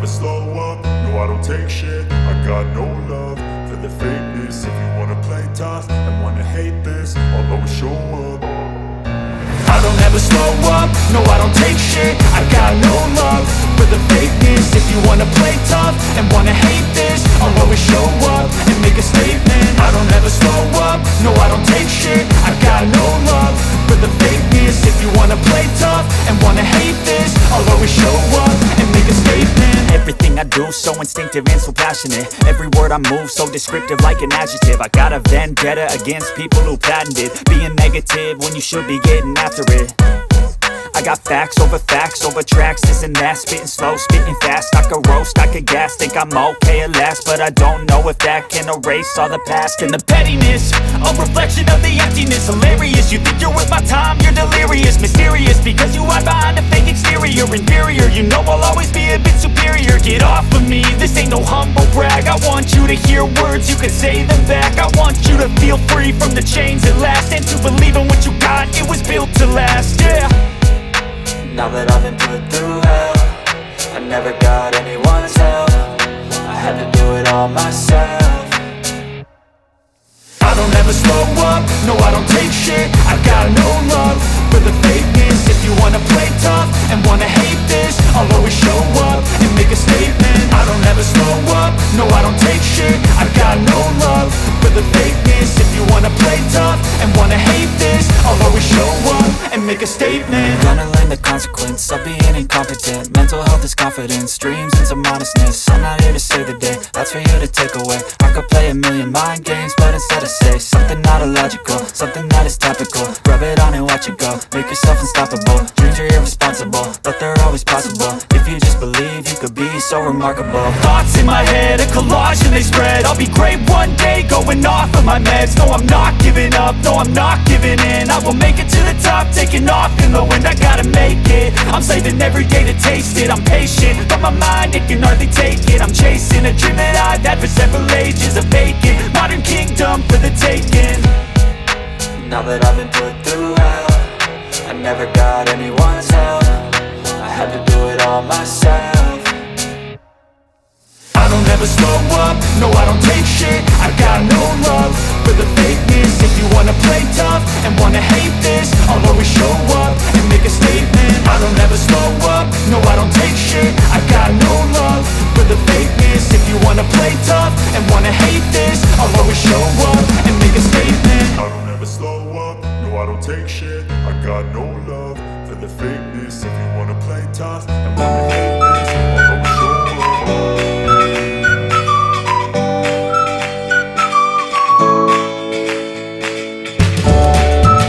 slow up, no I don't take shit. I got no love for the fakeness. If you wanna play tough and wanna hate this, I'll always show up. I don't ever slow up, no I don't take shit. I got no love for the fakeness. If you wanna play tough and wanna hate this, I'll always show up and make a statement. I don't ever slow up, no I don't take shit. I got no love for the fakeness. If you wanna play tough and wanna hate this, I'll always show up and make a statement. Everything I do so instinctive and so passionate. Every word I move so descriptive like an adjective. I got a vendetta against people who patented being negative when you should be getting after it. I got facts over tracks, this and that. Spitting slow, spitting fast, I could roast, I could gas. Think I'm okay at last, but I don't know if that can erase all the past. And the pettiness, a reflection of the emptiness. Hilarious, you think you're worth my time, you're delirious. Mysterious, because you hide behind a fake exterior. Inferior, you know I'll always be a bit superior. Get off of me, this ain't no humble brag. I want you to hear words, you can say them back. I want you to feel free from the chains at last, and to believe in what you got, it was built to last, yeah. Now that I've been put through hell, I never got anyone's help. I had to do it all myself. I don't ever slow up, no I don't take shit. I got no love for the fakeness. If you wanna play tough and wanna hate this, I'll always show up and make a statement. I don't ever slow up, no I don't take shit. I got no love for the fakeness. If you wanna play tough and wanna hate this, I'll always show up and make a statement. Gonna learn the consequence of being incompetent. Mental health is confidence, dreams and some modestness. I'm not here to save the day, that's for you to take away. I could play a million mind games, but instead I say something not illogical, something that is topical. Rub it on and watch it go, make yourself unstoppable. Dreams are irresponsible, but they're always possible. If you just believe, you could be so remarkable. Thoughts in my head, a collage and they spread. I'll be great one day, going off of my meds. No, I'm not giving up, no, I'm not giving in. I will make it to the top, taking off in the wind. I gotta make it, I'm saving every day to taste it. I'm patient, but my mind, it can hardly take it. I'm chasing a dream that I've had for several ages. A vacant, modern kingdom for the taking. Now that I've been put through hell, I never got anyone's help. I had to do it all myself. I don't ever slow up, no I don't take shit. I got no love for the fakeness. If you wanna play tough and wanna hate this, I'll always show up and make a statement. I don't ever slow up, no I don't take shit. I got no love for the fakeness. If you wanna play tough and wanna hate this, I'll always show up and make a statement. I don't ever slow up, no I don't take shit. I got no love for the fakeness. If you wanna play tough